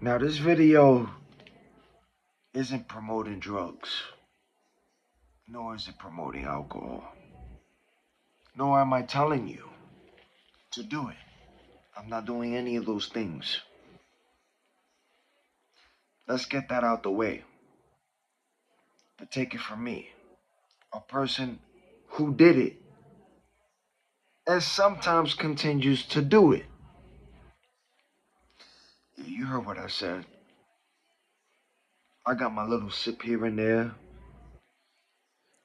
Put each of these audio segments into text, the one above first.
Now, this video isn't promoting drugs, nor is it promoting alcohol, nor am I telling you to do it. I'm not doing any of those things. Let's get that out the way. But take it from me, a person who did it and sometimes continues to do it. You heard what I said. I got my little sip here and there.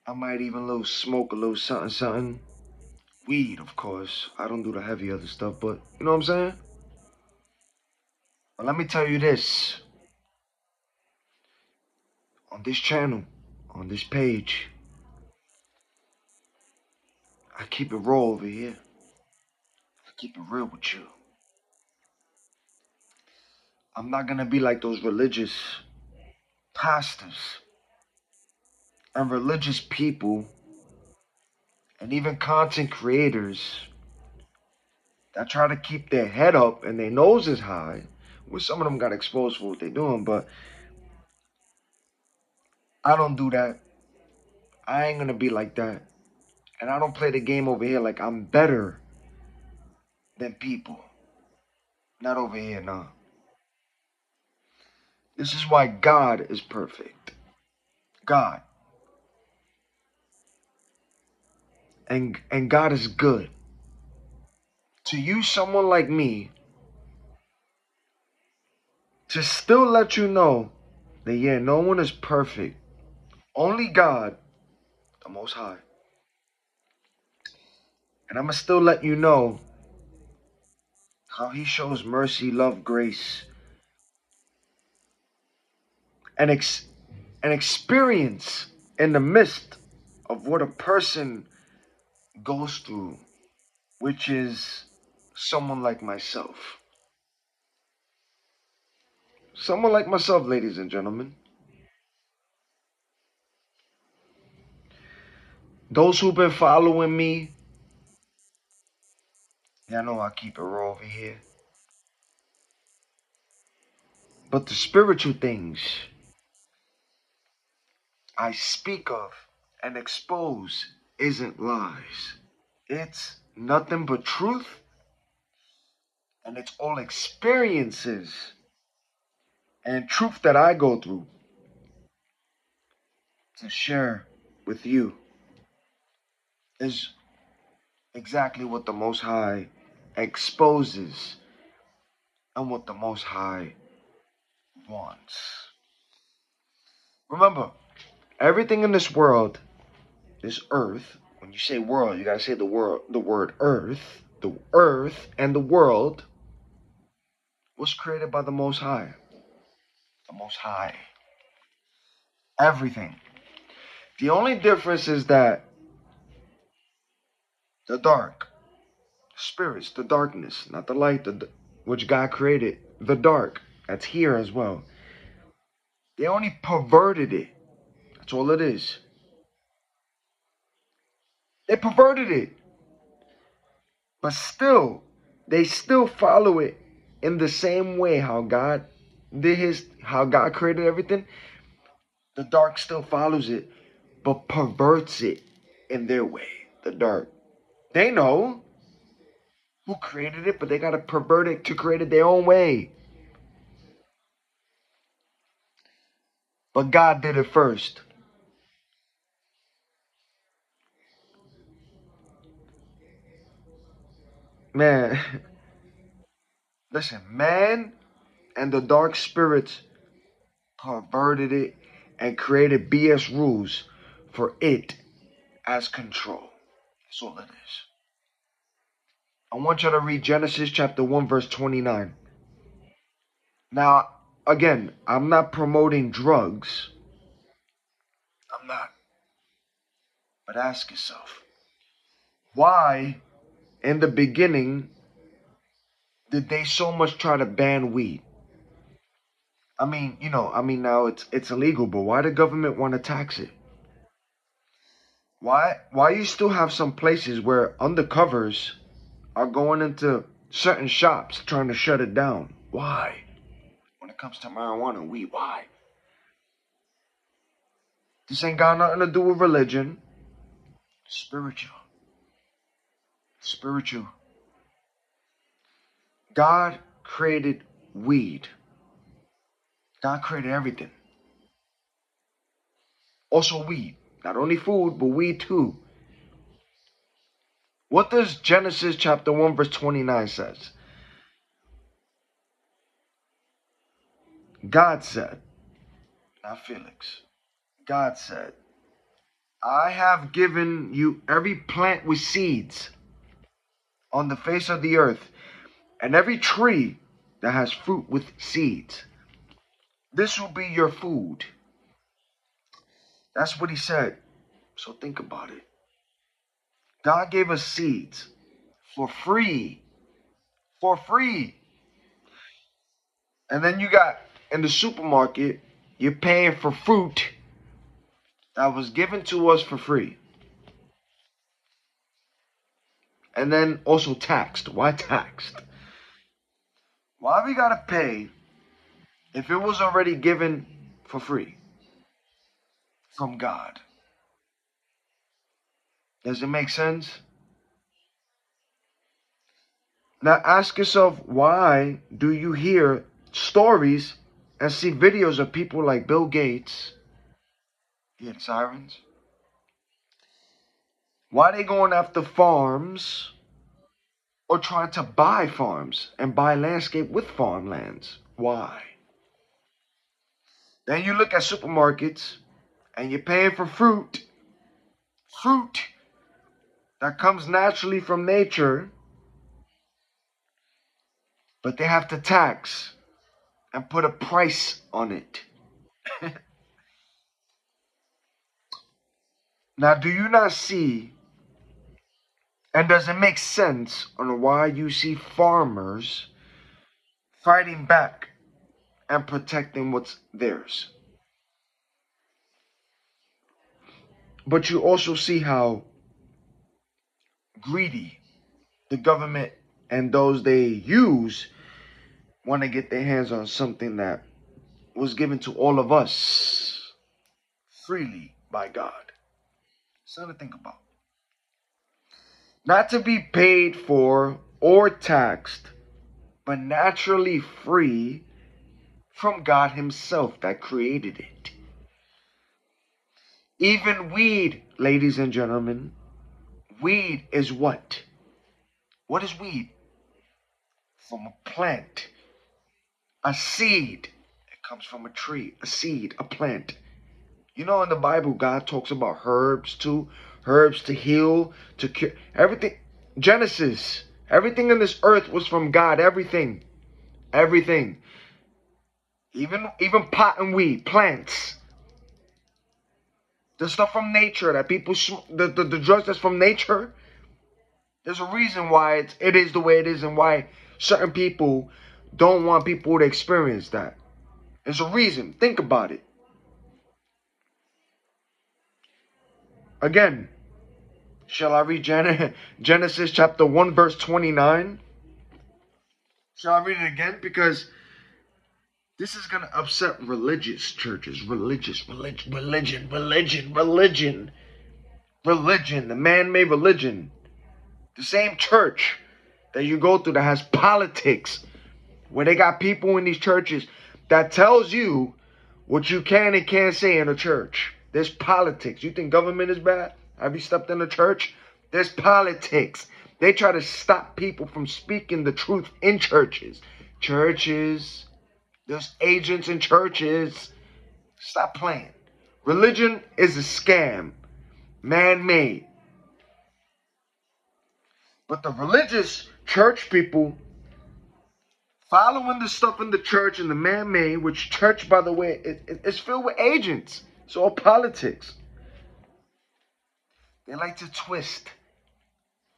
I might even smoke a little something. Weed, of course. I don't do the heavy other stuff, but you know what I'm saying? But let me tell you this. On this channel, on this page, I keep it raw over here. I keep it real with you. I'm not gonna be like those religious pastors and religious people and even content creators that try to keep their head up and their noses high. Well, some of them got exposed for what they're doing, but I don't do that. I ain't gonna be like that. And I don't play the game over here like I'm better than people. Not over here, nah. This is why God is perfect. God. And God is good. To use someone like me to still let you know that, yeah, no one is perfect. Only God, the Most High. And I'm going to still let you know how He shows mercy, love, grace, and experience in the midst of what a person goes through, which is someone like myself. Someone like myself, ladies and gentlemen. Those who've been following me, y'all know I keep it raw over here. But the spiritual things I speak of and expose isn't lies. It's nothing but truth, and it's all experiences and truth that I go through to share with you. Is exactly what the Most High exposes and what the Most High wants. Remember, everything in this world, this earth, when you say world, you gotta say the word earth. The earth and the world was created by the Most High. The Most High. Everything. The only difference is that the dark, spirits, the darkness, not the light, which God created, the dark, that's here as well. They only perverted it. That's all it is. They perverted it. But still, they still follow it in the same way how God how God created everything. The dark still follows it, but perverts it in their way. The dark. They know who created it, but they gotta pervert it to create it their own way. But God did it first. Man, listen, man and the dark spirits perverted it and created BS rules for it as control. That's all it is. I want you to read Genesis chapter 1, verse 29. Now, again, I'm not promoting drugs. I'm not. But ask yourself, why in the beginning did they so much try to ban weed? I mean, now it's illegal, but why the government want to tax it? Why you still have some places where undercovers are going into certain shops trying to shut it down? Why? it comes to marijuana and weed. Why? This ain't got nothing to do with religion. Spiritual. Spiritual. God created weed. God created everything. Also weed. Not only food, but weed too. What does Genesis chapter 1 verse 29 says? God said, not Felix. God said, I have given you every plant with seeds on the face of the earth, and every tree that has fruit with seeds. This will be your food. That's what he said. So think about it. God gave us seeds for free. For free. And then you got in the supermarket, you're paying for fruit that was given to us for free. And then also taxed. Why taxed? Why we gotta pay if it was already given for free from God? Does it make sense? Now ask yourself, why do you hear stories and see videos of people like Bill Gates? You hear the sirens? Why are they going after farms or trying to buy farms and buy landscape with farmlands? Why? Then you look at supermarkets and you're paying for fruit that comes naturally from nature, but they have to tax and put a price on it. Now, do you not see, and does it make sense on why you see farmers fighting back and protecting what's theirs? But you also see how greedy the government and those they use want to get their hands on something that was given to all of us freely by God. Something to think about. Not to be paid for or taxed, but naturally free from God Himself that created it. Even weed, ladies and gentlemen, weed is what? What is weed? From a plant, a seed. It comes from a tree, a seed, a plant. You know, in the Bible, God talks about herbs too. Herbs to heal, to cure. Everything. Genesis. Everything in this earth was from God. Everything. Everything. Even pot and weed, plants. The stuff from nature that people, the drugs that's from nature. There's a reason why it is the way it is and why certain people don't want people to experience that. There's a reason. Think about it. Again, shall I read Genesis chapter 1 verse 29? Shall I read it again? Because this is going to upset religious churches. Religion, the man-made religion. The same church that you go through that has politics, where they got people in these churches that tells you what you can and can't say in a church. There's politics. You think government is bad? Have you stepped in a church? There's politics. They try to stop people from speaking the truth in churches. There's agents in churches. Stop playing. Religion is a scam. Man-made. But the religious church people following the stuff in the church and the man-made, which church, by the way, is filled with agents. It's all politics. They like to twist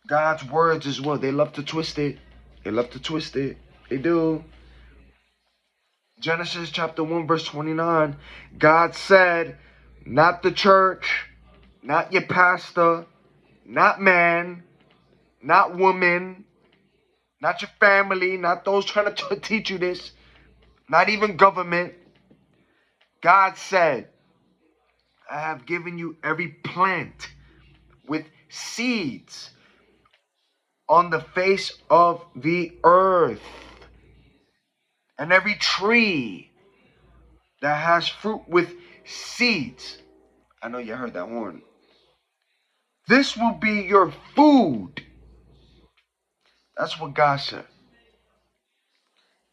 God's words as well. They love to twist it. They do. Genesis chapter 1 verse 29. God said, not the church, not your pastor, not man, not woman, not your family, not those trying to teach you this. not even government. God said, I have given you every plant with seeds on the face of the earth, and every tree that has fruit with seeds. I know you heard that horn. This will be your food. That's what God said.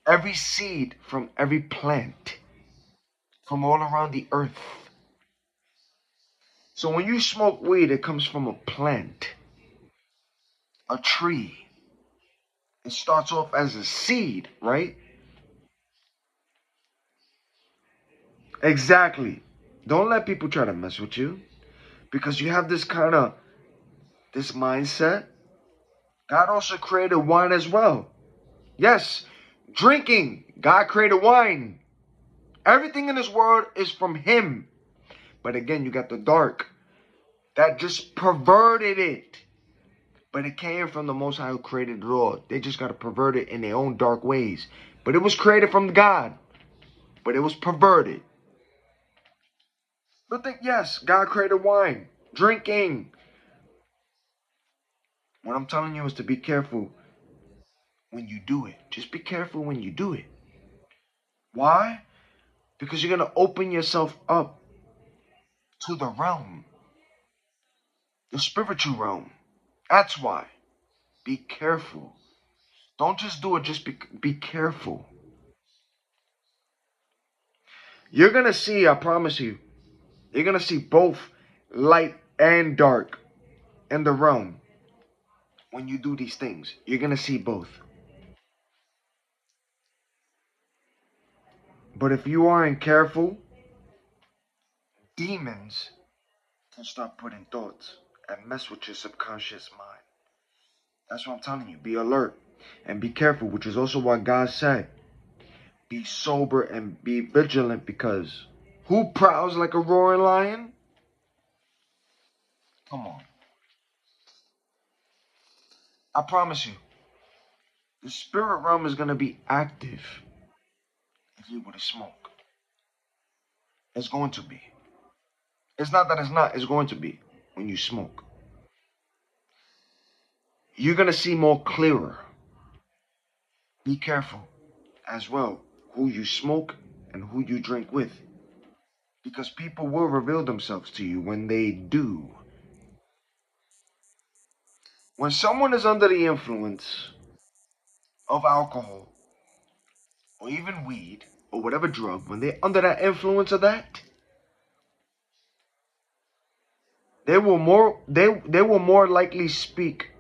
Every seed from every plant from all around the earth. So when you smoke weed, it comes from a plant, a tree. It starts off as a seed, right? Exactly. Don't let people try to mess with you because you have this mindset. God also created wine as well. Yes, drinking. God created wine. Everything in this world is from Him. But again, you got the dark that just perverted it. But it came from the Most High who created it all. They just got to pervert it in their own dark ways. But it was created from God. But it was perverted. But yes, God created wine. Drinking. What I'm telling you is to be careful when you do it. Just be careful when you do it. Why? Because you're going to open yourself up to the realm. The spiritual realm. That's why. Be careful. Don't just do it, just be careful. You're going to see, I promise you, you're going to see both light and dark in the realm when you do these things. You're going to see both. But if you aren't careful, demons can start putting thoughts and mess with your subconscious mind. That's what I'm telling you. Be alert and be careful, which is also why God said, be sober and be vigilant, because who prowls like a roaring lion? Come on. I promise you, the spirit realm is going to be active if you were to smoke. It's going to be. It's not that it's not, it's going to be when you smoke. You're going to see more clearer. Be careful as well who you smoke and who you drink with, because people will reveal themselves to you when they do. When someone is under the influence of alcohol or even weed or whatever drug, when they're under that influence of that, they will more likely speak.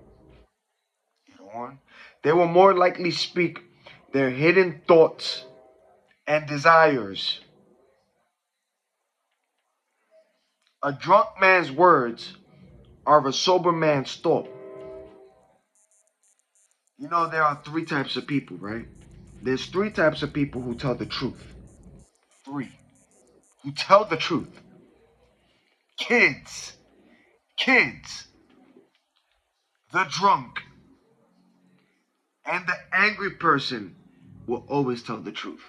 They will more likely speak their hidden thoughts and desires. A drunk man's words are a sober man's thought. You know, there are three types of people, right? There's three types of people who tell the truth. Three. Who tell the truth. Kids. Kids. The drunk. And the angry person will always tell the truth.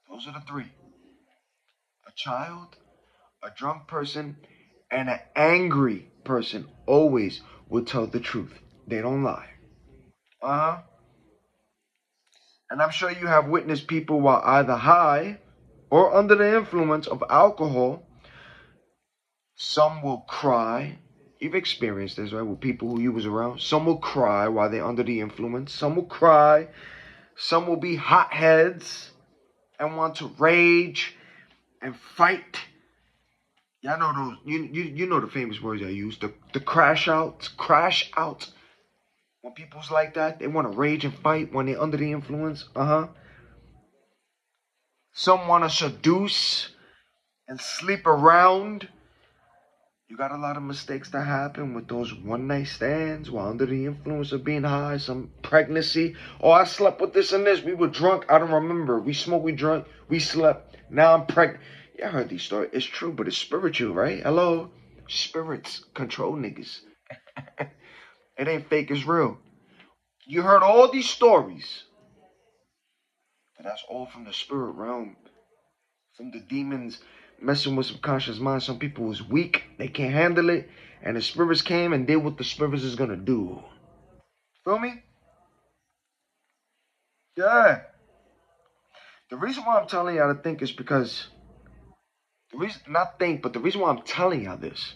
Those are the three. A child, a drunk person, and an angry person always will tell the truth. They don't lie. Uh-huh. And I'm sure you have witnessed people while either high or under the influence of alcohol. Some will cry. You've experienced this, right? With people who you was around. Some will cry while they're under the influence. Some will cry. Some will be hotheads and want to rage and fight. Y'all know those. You know the famous words I use. The crash outs. Crash out. When people's like that, they want to rage and fight when they're under the influence. Some want to seduce and sleep around. You got a lot of mistakes that happen with those one night stands while under the influence of being high, some pregnancy. Oh, I slept with this and this. We were drunk. I don't remember. We smoked, we drunk, we slept. Now I'm pregnant. Yeah, I heard these stories. It's true, but it's spiritual, right? Hello? Spirits control niggas. It ain't fake, it's real. You heard all these stories But that's all from the spirit realm, from the demons messing with subconscious mind. Some people was weak, they can't handle it, and the spirits came and did what the spirits is gonna do. Feel me? Yeah. The reason why I'm telling y'all to think is because the reason, not think, but the reason why I'm telling y'all this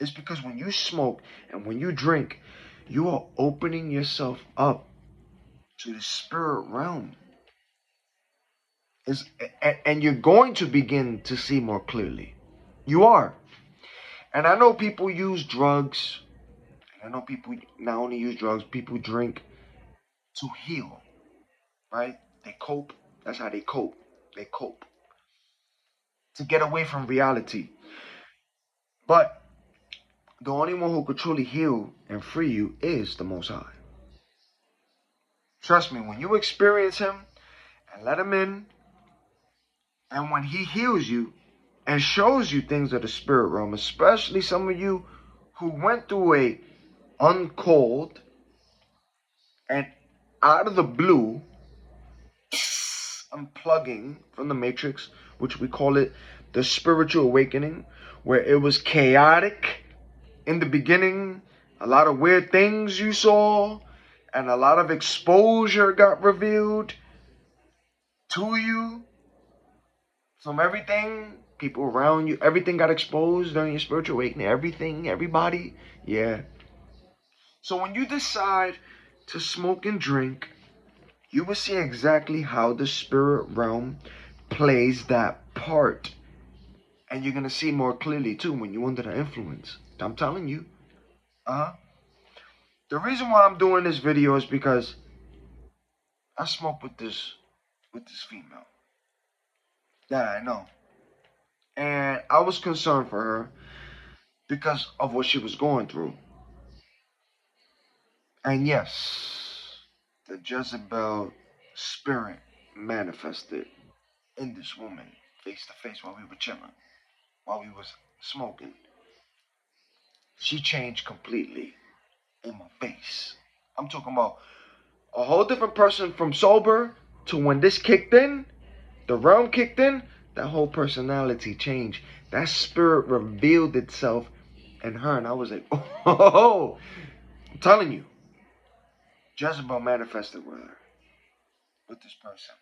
is because when you smoke and when you drink, you are opening yourself up to the spirit realm. Is and you're going to begin to see more clearly. You are. And I know people use drugs. And I know people not only use drugs, people drink to heal, right? They cope. That's how they cope. They cope to get away from reality. But the only one who could truly heal and free you is the Most High. Trust me, when you experience Him and let Him in, and when He heals you and shows you things of the spirit realm, especially some of you who went through a uncalled and out of the blue unplugging from the matrix, which we call it the spiritual awakening, where it was chaotic in the beginning, a lot of weird things you saw, and a lot of exposure got revealed to you from everything, people around you, everything got exposed during your spiritual awakening, everything, everybody, yeah. So when you decide to smoke and drink, you will see exactly how the spirit realm plays that part. And you're going to see more clearly too when you're under the influence. I'm telling you. The reason why I'm doing this video is because I smoke with this female that I know. And I was concerned for her because of what she was going through. And yes, the Jezebel spirit manifested in this woman face to face while we were chilling, while we was smoking. She changed completely in my face. I'm talking about a whole different person from sober to when this kicked in, the realm kicked in, that whole personality changed. That spirit revealed itself in her, and I was like, oh, I'm telling you, Jezebel manifested with her, with this person.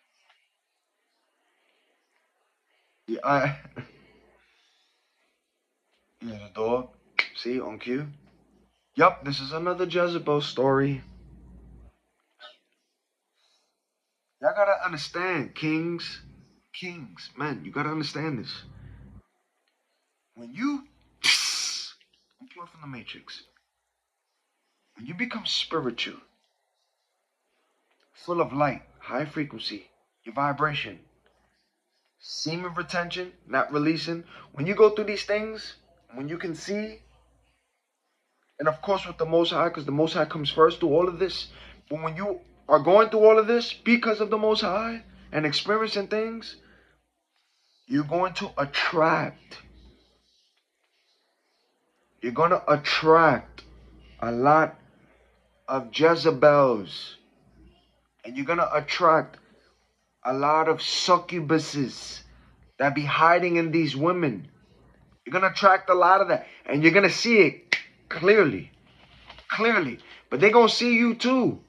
Yeah, yeah, the dog. See, on cue. Yup, this is another Jezebel story. Y'all gotta understand, kings, man, you gotta understand this. When you unplug from the matrix, when you become spiritual, full of light, high frequency, your vibration, semen retention, not releasing, when you go through these things, when you can see, and of course with the Most High, because the Most High comes first through all of this, but when you are going through all of this because of the Most High and experiencing things, you're going to attract. You're going to attract a lot of Jezebels. And you're going to attract a lot of succubuses that be hiding in these women. You're going to attract a lot of that. And you're going to see it clearly. Clearly. But they're going to see you too.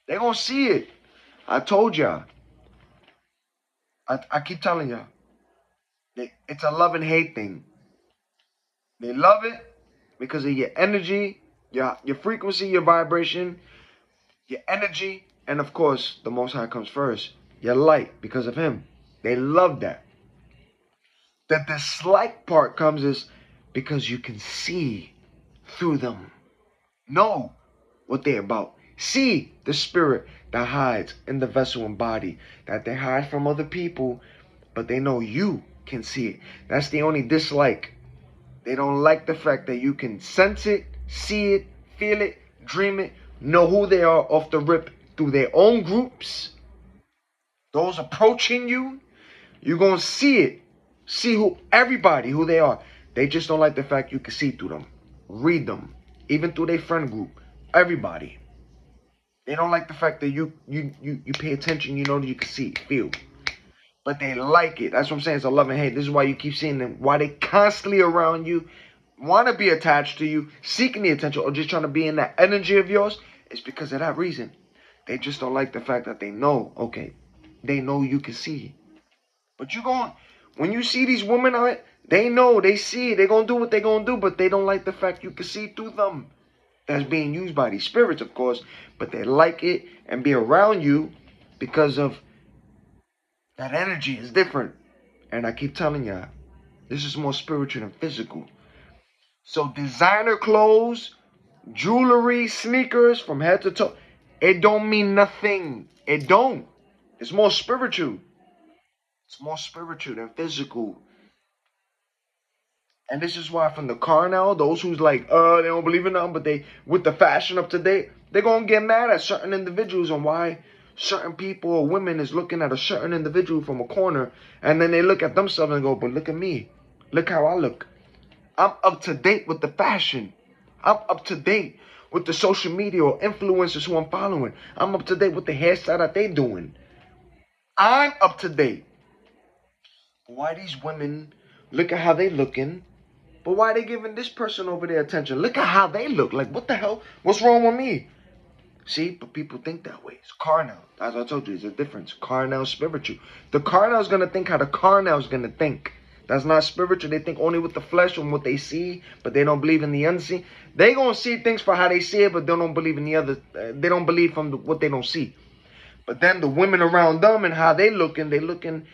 They're going to see it. I told y'all. I keep telling y'all. It's a love and hate thing. They love it because of your energy, your frequency, your vibration, your energy, and of course, the Most High comes first. Your light, because of Him. They love that. The dislike part comes is because you can see through them. Know what they're about. See the spirit that hides in the vessel and body. That they hide from other people, but they know you can see it. That's the only dislike. They don't like the fact that you can sense it, see it, feel it, dream it, know who they are off the rip through their own groups. Those approaching you, you're going to see it. See everybody, who they are. They just don't like the fact you can see through them. Read them. Even through their friend group. Everybody. They don't like the fact that you pay attention, you know that you can see, feel. But they like it. That's what I'm saying. It's a love and hate. This is why you keep seeing them. Why they constantly around you, want to be attached to you, seeking the attention, or just trying to be in that energy of yours. It's because of that reason. They just don't like the fact that they know, okay, they know you can see. But you going, when you see these women on it, they know, they see, they're going to do what they're going to do, but they don't like the fact you can see through them. That's being used by these spirits, of course, but they like it and be around you because of that energy is different. And I keep telling y'all, this is more spiritual than physical. So designer clothes, jewelry, sneakers from head to toe, it don't mean nothing. It don't. It's more spiritual. It's more spiritual than physical. And this is why from the car now, those who's like, they don't believe in nothing, but they, with the fashion up to date, they're going to get mad at certain individuals on why certain people or women is looking at a certain individual from a corner. And then they look at themselves and go, but look at me. Look how I look. I'm up to date with the fashion. I'm up to date with the social media or influencers who I'm following. I'm up to date with the hairstyle that they doing. I'm up to date. Why these women, look at how they looking. But why they giving this person over their attention? Look at how they look. Like, what the hell? What's wrong with me? See, but people think that way. It's carnal. As I told you, there's a difference. Carnal, spiritual. The carnal is going to think how the carnal is going to think. That's not spiritual. They think only with the flesh and what they see, but they don't believe in the unseen. They going to see things for how they see it, but they don't believe in the other. They don't believe from what they don't see. But then the women around them and how they looking,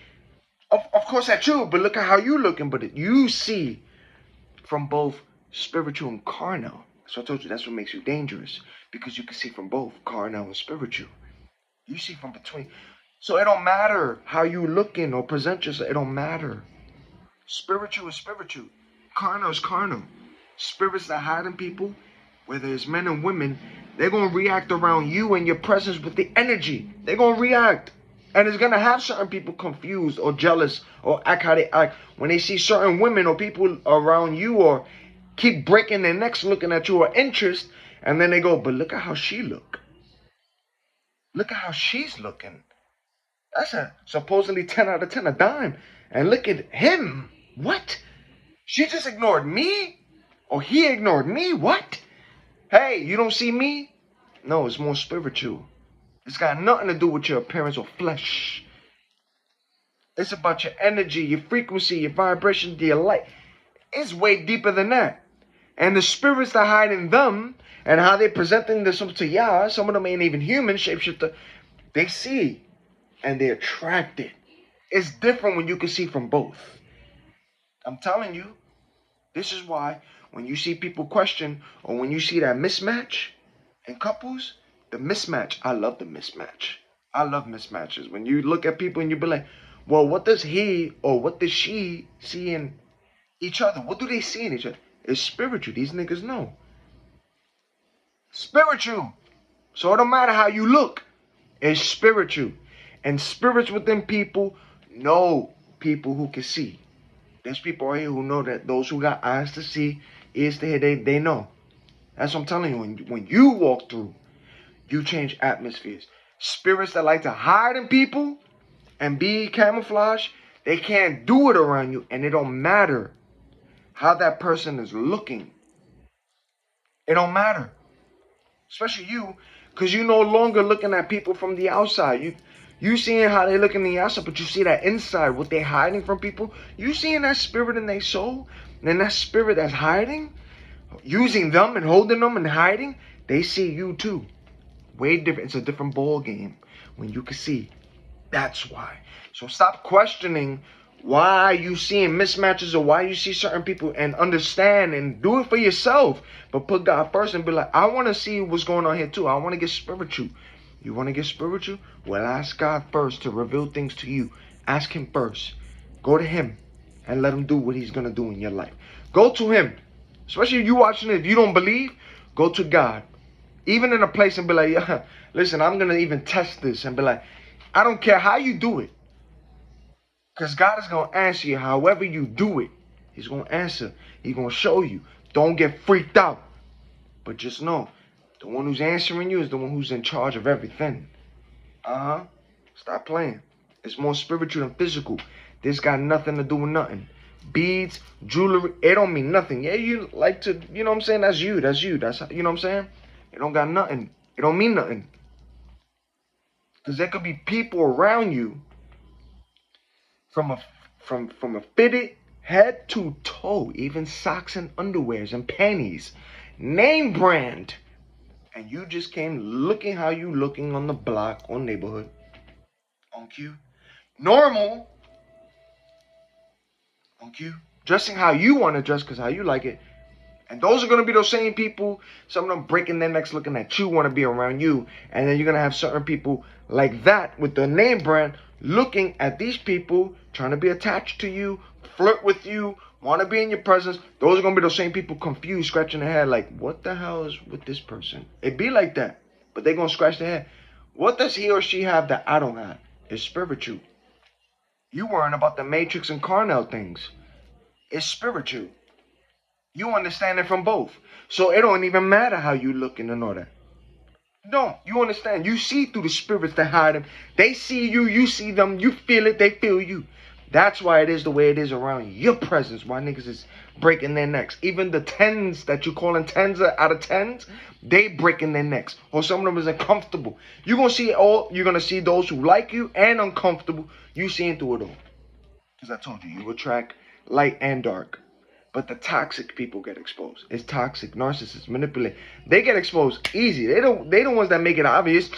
of course at you, but look at how you looking. But you see from both spiritual and carnal. So I told you that's what makes you dangerous, because you can see from both carnal and spiritual. You see from between. So it don't matter how you looking or present yourself. It don't matter. Spiritual is spiritual. Carnal is carnal. Spirits that hide in people, whether it's men and women, they're going to react around you and your presence with the energy. They're going to react. And it's going to have certain people confused or jealous or act how they act when they see certain women or people around you or keep breaking their necks looking at you or interest. And then they go, but look at how she look. Look at how she's looking. That's a supposedly 10 out of 10, a dime. And look at him. What? She just ignored me? Or he ignored me? What? Hey, you don't see me? No, it's more spiritual. It's got nothing to do with your appearance or flesh. It's about your energy, your frequency, your vibration, your light. It's way deeper than that. And the spirits that hide in them and how they presenting this to Yah, some of them ain't even human, shapeshifter, they see and they're attracted. It's different when you can see from both. I'm telling you, this is why when you see people question or when you see that mismatch in couples, the mismatch, I love the mismatch. I love mismatches. When you look at people and you be like, well, what does he or what does she see in each other? What do they see in each other? It's spiritual. These niggas know. Spiritual. So it don't matter how you look. It's spiritual. And spirits within people know people who can see. There's people out here who know that those who got eyes to see, ears to hear, they know. That's what I'm telling you. When you walk through, you change atmospheres. Spirits that like to hide in people and be camouflage, they can't do it around you. And it don't matter how that person is looking. It don't matter. Especially you, because you no longer looking at people from the outside. You seeing how they look in the outside, but you see that inside, what they hiding from people. You seeing that spirit in their soul, and that spirit that's hiding, using them and holding them and hiding, they see you too. Way different. It's a different ball game when you can see. That's why. So stop questioning why you seeing mismatches or why you see certain people, and understand and do it for yourself. But put God first and be like, I want to see what's going on here too. I want to get spiritual. You want to get spiritual? Well, ask God first to reveal things to you. Ask him first. Go to him and let him do what he's going to do in your life. Go to him. Especially if you watching it, if you don't believe, go to God. Even in a place and be like, yeah, listen, I'm going to even test this and be like, I don't care how you do it. Because God is going to answer you however you do it. He's going to answer. He's going to show you. Don't get freaked out. But just know, The one who's answering you is the one who's in charge of everything. Uh-huh. Stop playing. It's more spiritual than physical. This got nothing to do with nothing. Beads, jewelry, it don't mean nothing. Yeah, you like to, you know what I'm saying? That's you. That's you. That's, you know what I'm saying? It don't got nothing. It don't mean nothing. Because there could be people around you from a from a fitted head to toe, even socks and underwears and panties, name brand, and you just came looking how you looking on the block or neighborhood on cue, normal on cue, dressing how you want to dress because how you like it. And those are going to be those same people, some of them breaking their necks looking at you, want to be around you. And then you're going to have certain people like that with the name brand looking at these people, trying to be attached to you, flirt with you, want to be in your presence. Those are going to be those same people confused, scratching their head like, what the hell is with this person? It be like that. But they're going to scratch their head. What does he or she have that I don't have? It's spiritual. You worrying about the Matrix and Carnell things. It's spiritual. You understand it from both. So it don't even matter how you looking and all that. No, you understand. You see through the spirits that hide them. They see you, you see them, you feel it, they feel you. That's why it is the way it is around your presence. Why niggas is breaking their necks. Even the tens that you calling tens out of tens, they breaking their necks. Or some of them is uncomfortable. You're gonna see those who like you and uncomfortable. You seeing through it all. Because I told you, you attract light and dark. But the toxic people get exposed. It's toxic, narcissists, manipulate. They get exposed easy. They the ones that make it obvious.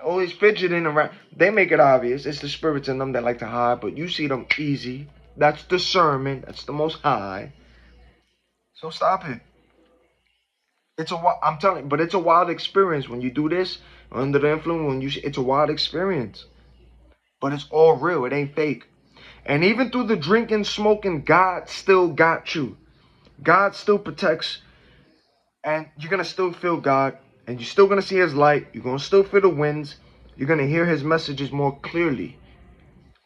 Always fidgeting around. They make it obvious. It's the spirits in them that like to hide, but you see them easy. That's discernment. That's the most high. So stop it. I'm telling you, but it's a wild experience when you do this under the influence. It's a wild experience. But it's all real. It ain't fake. And even through the drinking, smoking, God still got you. God still protects, and you're gonna still feel God, and you're still gonna see His light. You're gonna still feel the winds. You're gonna hear His messages more clearly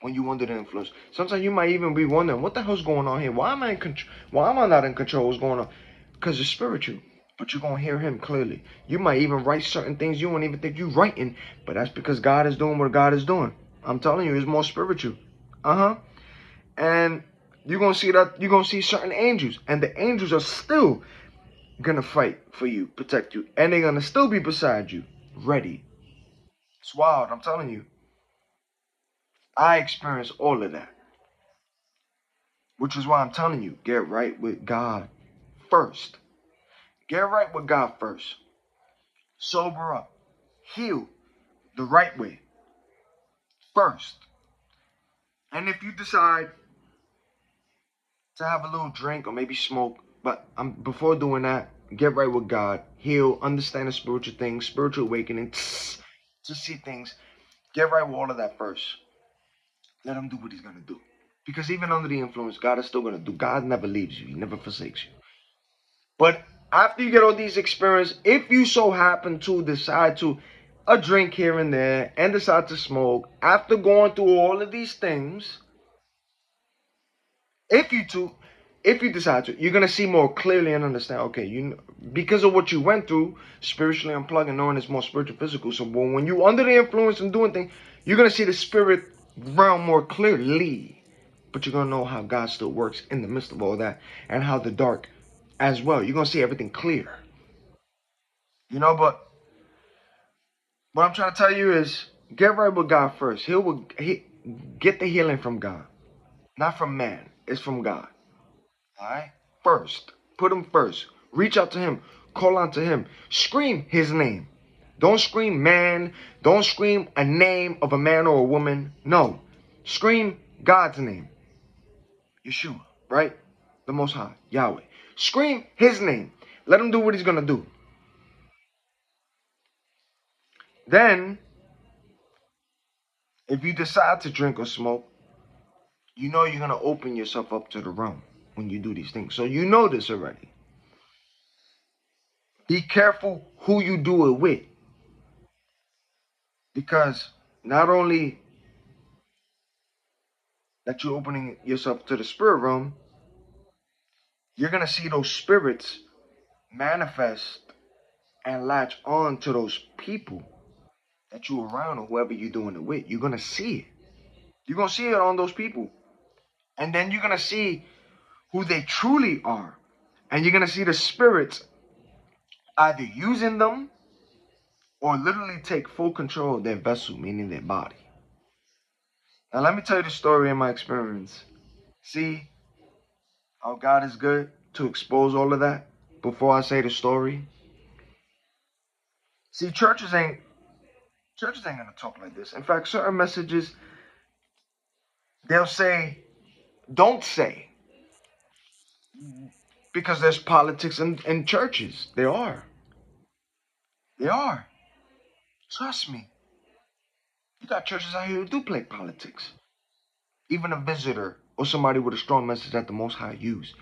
when you're under the influence. Sometimes you might even be wondering, what the hell's going on here? Why am I in control? Why am I not in control? What's going on? Because it's spiritual. But you're gonna hear Him clearly. You might even write certain things you won't even think you're writing, but that's because God is doing what God is doing. I'm telling you, it's more spiritual. And you're gonna see that you're gonna see certain angels, and the angels are still gonna fight for you, protect you, and they're gonna still be beside you, ready. It's wild, I'm telling you. I experienced all of that, which is why I'm telling you, get right with God first. Get right with God first. Sober up, heal the right way first. And if you decide to have a little drink or maybe smoke, but before doing that, get right with God, heal, understand the spiritual things, spiritual awakening, to see things. Get right with all of that first. Let Him do what He's gonna do. Because even under the influence, God is still gonna do. God never leaves you. He never forsakes you. But after you get all these experiences, if you so happen to decide to a drink here and there and decide to smoke, after going through all of these things, if you to if you decide to, you're gonna see more clearly and understand. Okay, because of what you went through, spiritually unplugging, knowing it's more spiritual, physical. So when you under the influence and doing things, you're gonna see the spirit realm more clearly. But you're gonna know how God still works in the midst of all that, and how the dark, as well. You're gonna see everything clear. But what I'm trying to tell you is, get right with God first. Get the healing from God, not from man. It's from God. All right? First. Put Him first. Reach out to Him. Call out to Him. Scream His name. Don't scream man. Don't scream a name of a man or a woman. No. Scream God's name. Yeshua, right? The Most High, Yahweh. Scream His name. Let Him do what He's going to do. Then, if you decide to drink or smoke, you know you're going to open yourself up to the realm when you do these things. So you know this already. Be careful who you do it with. Because not only that you're opening yourself to the spirit realm, you're going to see those spirits manifest and latch on to those people that you're around or whoever you're doing it with. You're going to see it. You're going to see it on those people. And then you're going to see who they truly are. And you're going to see the spirits either using them or literally take full control of their vessel, meaning their body. Now, let me tell you the story in my experience. See how God is good to expose all of that before I say the story? See, churches ain't gonna talk like this. In fact, certain messages they'll say, don't say, because there's politics in churches. There are. They are. Trust me. You got churches out here who do play politics. Even a visitor or somebody with a strong message that the Most High use.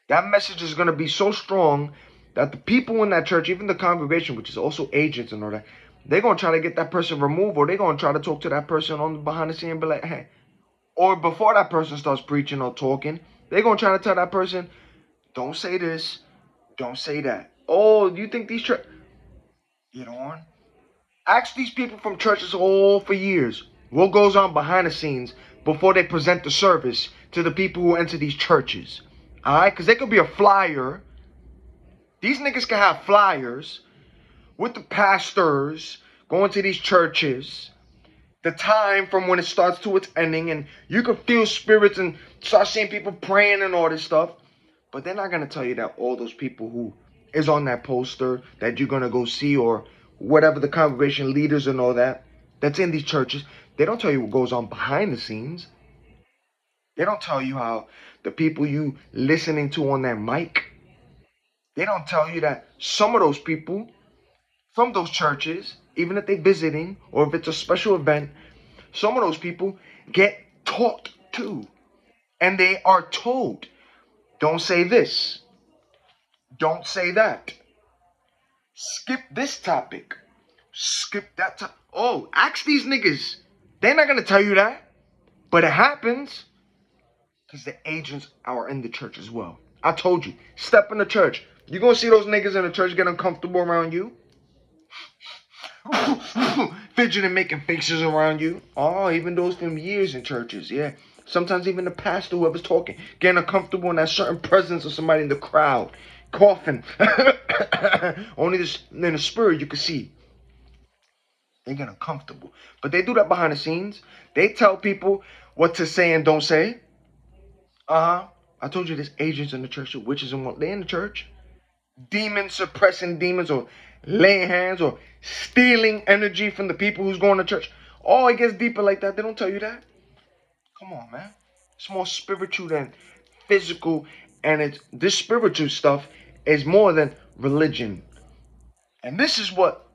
That message is going to be so strong that the people in that church, even the congregation, which is also agents and all that, they're going to try to get that person removed, or they're going to try to talk to that person on the behind the scene and be like, hey. Or before that person starts preaching or talking, they're going to try to tell that person, don't say this, don't say that. Oh, you think these church... You know, ask these people from churches all for years what goes on behind the scenes before they present the service to the people who enter these churches. Alright? Because they could be a flyer. These niggas can have flyers with the pastors going to these churches. The time from when it starts to its ending. And you can feel spirits and start seeing people praying and all this stuff. But they're not going to tell you that all those people who is on that poster that you're going to go see, or whatever the congregation leaders and all that, that's in these churches, they don't tell you what goes on behind the scenes. They don't tell you how the people you listening to on that mic, they don't tell you that some of those people from those churches, even if they're visiting or if it's a special event, some of those people get taught too. And they are told, don't say this, don't say that, skip this topic, skip that topic. Oh, ask these niggas. They're not going to tell you that. But it happens because the agents are in the church as well. I told you, step in the church. You're going to see those niggas in the church get uncomfortable around you. Fidgeting, making faces around you. Oh, even those from years in churches, yeah. Sometimes even the pastor, whoever's talking, getting uncomfortable in that certain presence of somebody in the crowd. Coughing. Only this, in the spirit you can see. They get uncomfortable. But they do that behind the scenes. They tell people what to say and don't say. I told you there's agents in the church, witches and what. They in the church. Demons suppressing demons, or laying hands, or stealing energy from the people who's going to church. Oh, it gets deeper like that. They don't tell you that. Come on, man. It's more spiritual than physical. And this spiritual stuff is more than religion. And this is what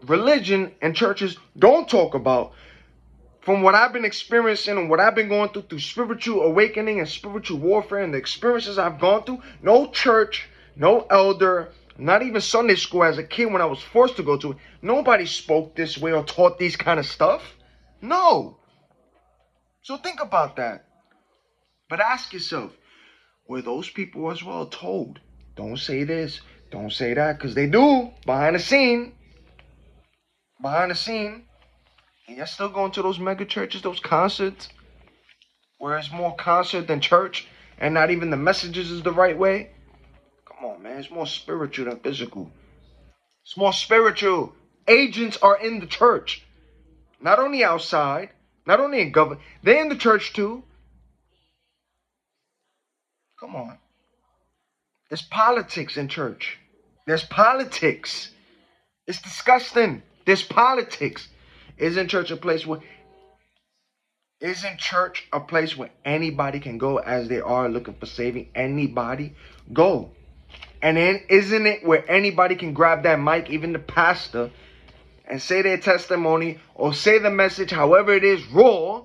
religion and churches don't talk about. From what I've been experiencing and what I've been going through spiritual awakening and spiritual warfare and the experiences I've gone through, no church, no elder, not even Sunday school as a kid when I was forced to go to it, nobody spoke this way or taught these kind of stuff. No. So think about that. But ask yourself, were those people as well told, don't say this, don't say that? Because they do, behind the scene. Behind the scene. And you're still going to those mega churches, those concerts, where it's more concert than church, and not even the messages is the right way. Come on, man. It's more spiritual than physical. It's more spiritual. Agents are in the church. Not only outside, not only in government, they're in the church too. Come on. There's politics in church. There's politics. It's disgusting. There's politics. Isn't church a place where anybody can go as they are looking for saving? Anybody go. And then isn't it where anybody can grab that mic, even the pastor, and say their testimony or say the message however it is, raw?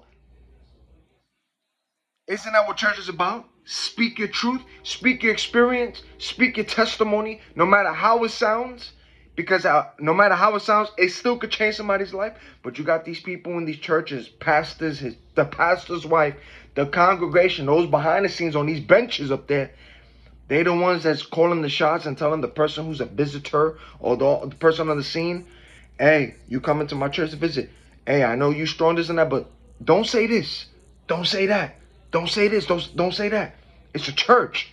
Isn't that what church is about? Speak your truth, speak your experience, speak your testimony, no matter how it sounds. Because no matter how it sounds, it still could change somebody's life. But you got these people in these churches, pastors, the pastor's wife, the congregation, those behind the scenes on these benches up there. They the ones that's calling the shots and telling the person who's a visitor or the person on the scene, hey, you come into my church to visit. Hey, I know you strong this and that, but don't say this. Don't say that. Don't say this. Don't say that. It's a church.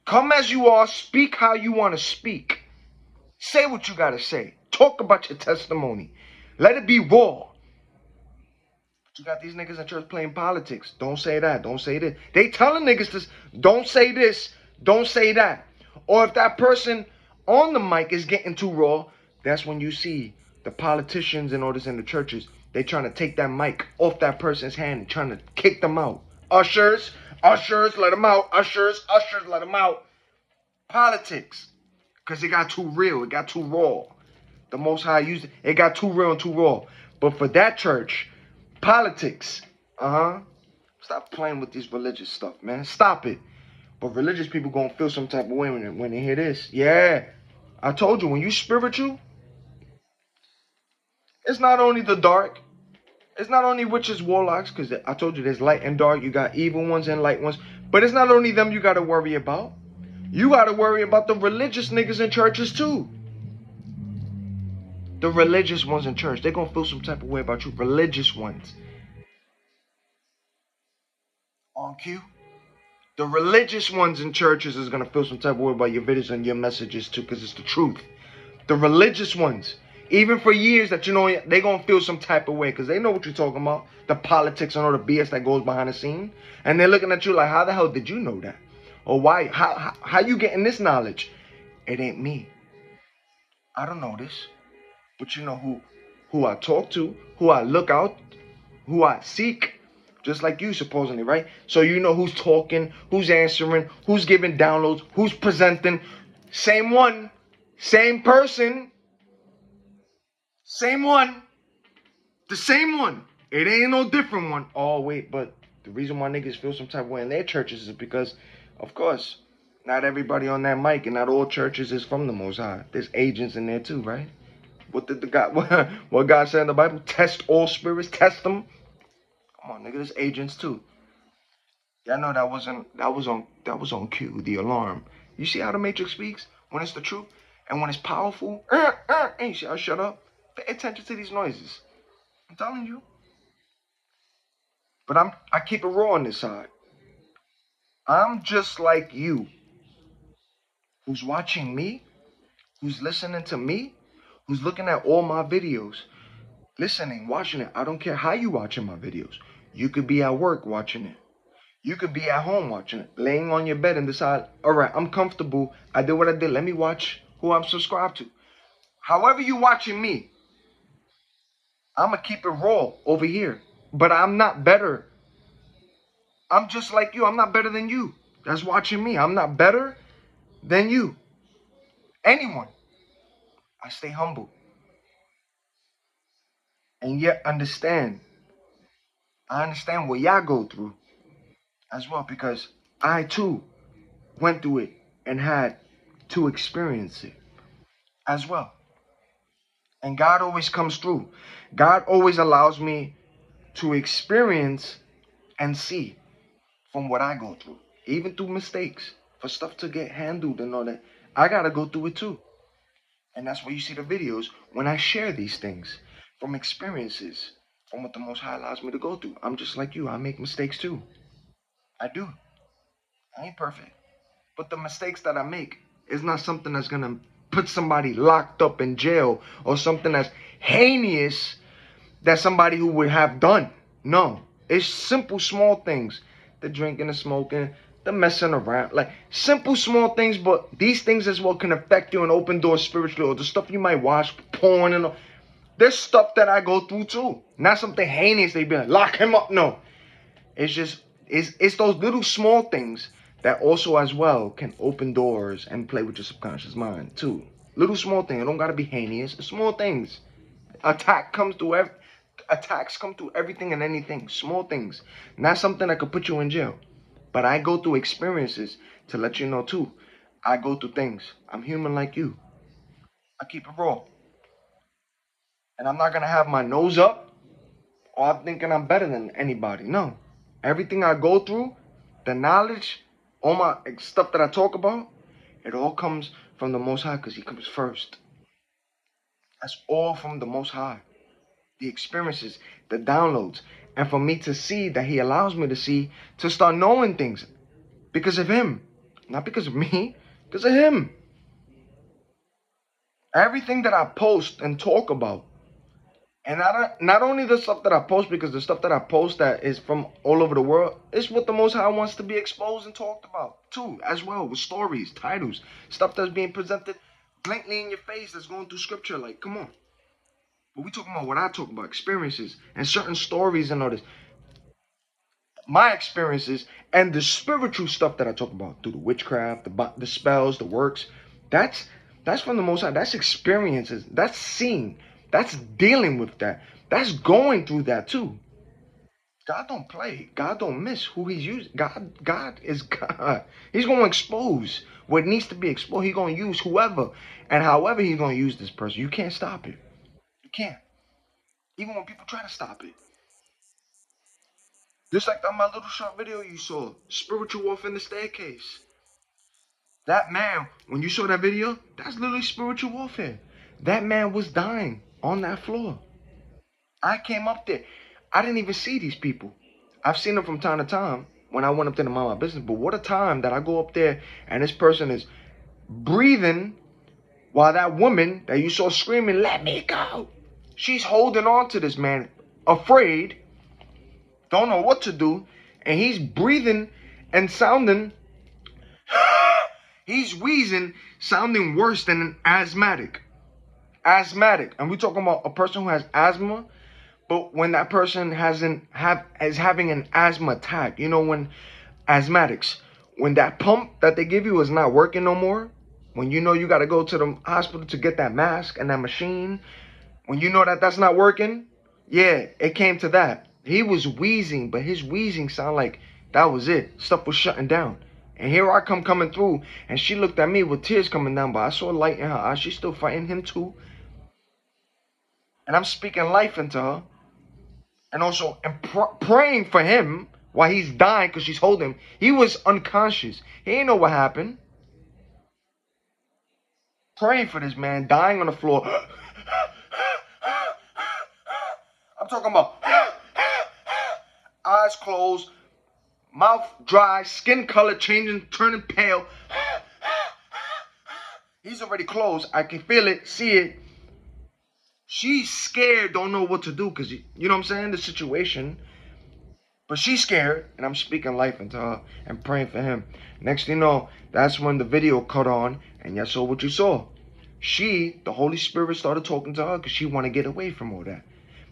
Come as you are. Speak how you want to speak. Say what you got to say. Talk about your testimony. Let it be raw. But you got these niggas in church playing politics. Don't say that. Don't say this. They telling niggas this. Don't say this. Don't say that. Or if that person on the mic is getting too raw, that's when you see the politicians and all this in the churches. They trying to take that mic off that person's hand and trying to kick them out. Ushers, let them out. Ushers, let them out. Politics. Because it got too real. It got too raw. The Most High used it. It got too real and too raw. But for that church, politics. Stop playing with this religious stuff, man. Stop it. But religious people gonna feel some type of way when they hear this. Yeah. I told you, when you spiritual, it's not only the dark. It's not only witches, warlocks, because I told you there's light and dark. You got evil ones and light ones. But it's not only them you got to worry about. You got to worry about the religious niggas in churches too. The religious ones in church. They're going to feel some type of way about you. Religious ones. On cue. The religious ones in churches is going to feel some type of way about your videos and your messages too, because it's the truth. The religious ones. Even for years that you know, they going to feel some type of way because they know what you're talking about. The politics and all the BS that goes behind the scene. And they're looking at you like, how the hell did you know that? Or why? How you getting this knowledge? It ain't me. I don't know this. But you know who I talk to, who I look out, who I seek. Just like you, supposedly, right? So you know who's talking, who's answering, who's giving downloads, who's presenting. Same one. Same person. Same one. The same one. It ain't no different one. Oh, wait, but the reason why niggas feel some type of way in their churches is because, of course, not everybody on that mic and not all churches is from the Most High. There's agents in there too, right? What did the God, what God said in the Bible? Test all spirits, test them. Come on, nigga, there's agents too. Y'all know that was on cue, the alarm. You see how the Matrix speaks? When it's the truth and when it's powerful, ain't y'all shut up. Pay attention to these noises. I'm telling you. But I keep it raw on this side. I'm just like you, who's watching me, who's listening to me, who's looking at all my videos, listening, watching it. I don't care how you watching my videos. You could be at work watching it. You could be at home watching it, laying on your bed and decide, all right, I'm comfortable. I did what I did. Let me watch who I'm subscribed to. However you watching me, I'm going to keep it raw over here. But I'm not better. I'm just like you. I'm not better than you. That's watching me. I'm not better than you. Anyone. I stay humble. And yet understand. I understand what y'all go through as well, because I too went through it and had to experience it as well. And God always comes through. God always allows me to experience and see from what I go through, even through mistakes, for stuff to get handled and all that. I got to go through it too. And that's why you see the videos when I share these things from experiences, from what the Most High allows me to go through. I'm just like you. I make mistakes too. I do. I ain't perfect. But the mistakes that I make is not something that's going to put somebody locked up in jail or something that's heinous that somebody who would have done. No. It's simple, small things. The drinking, the smoking, the messing around. Like, simple, small things, but these things as well can affect you and open doors spiritually. Or the stuff you might watch, porn and all. There's stuff that I go through too. Not something heinous. They be like, lock him up. No. It's just, it's those little small things that also as well can open doors and play with your subconscious mind too. Little small things. It don't gotta be heinous. It's small things. Attacks come through everything and anything. Small things. Not something that could put you in jail. But I go through experiences to let you know too. I go through things. I'm human like you. I keep it raw. And I'm not gonna have my nose up or I'm thinking I'm better than anybody. No. Everything I go through, the knowledge all my stuff that I talk about, it all comes from the Most High because He comes first. That's all from the Most High. The experiences, the downloads, and for me to see that He allows me to see, to start knowing things because of Him, not because of me, because of Him. Everything that I post and talk about, and not only the stuff that I post, because the stuff that I post that is from all over the world, is what the Most High wants to be exposed and talked about too, as well, with stories, titles, stuff that's being presented blatantly in your face, that's going through scripture. Like, come on. But we talking about what I talk about, experiences and certain stories and all this. My experiences and the spiritual stuff that I talk about through the witchcraft, the spells, the works, that's from the Most High. That's experiences. That's seeing. That's dealing with that. That's going through that too. God don't play. God don't miss who He's using. God is God. He's going to expose what needs to be exposed. He's going to use whoever and however He's going to use this person. You can't stop it. You can't. Even when people try to stop it. Just like on my little short video you saw, spiritual warfare in the staircase. That man, when you saw that video, that's literally spiritual warfare. That man was dying on that floor. I came up there. I didn't even see these people. I've seen them from time to time when I went up there to mind my business. But what a time that I go up there and this person is breathing while that woman that you saw screaming, "Let me go." She's holding on to this man, afraid, don't know what to do, and he's breathing and sounding, he's wheezing, sounding worse than an asthmatic. Asthmatic. And we're talking about a person who has asthma, but when that person is having an asthma attack, you know, when asthmatics, when that pump that they give you is not working no more, when you know you got to go to the hospital to get that mask and that machine, when you know that that's not working, yeah, it came to that. He was wheezing, but his wheezing sounded like that was it. Stuff was shutting down. And here I come coming through, and she looked at me with tears coming down, but I saw light in her eyes. She's still fighting him too. And I'm speaking life into her. And also praying for him while he's dying because she's holding him. He was unconscious. He ain't know what happened. Praying for this man, dying on the floor. I'm talking about eyes closed, mouth dry, skin color changing, turning pale. He's already closed. I can feel it, see it. She's scared, don't know what to do because, you know what I'm saying, the situation. But she's scared, and I'm speaking life into her and praying for him. Next thing you know, that's when the video cut on, and you saw what you saw. The Holy Spirit started talking to her because she wanted to get away from all that.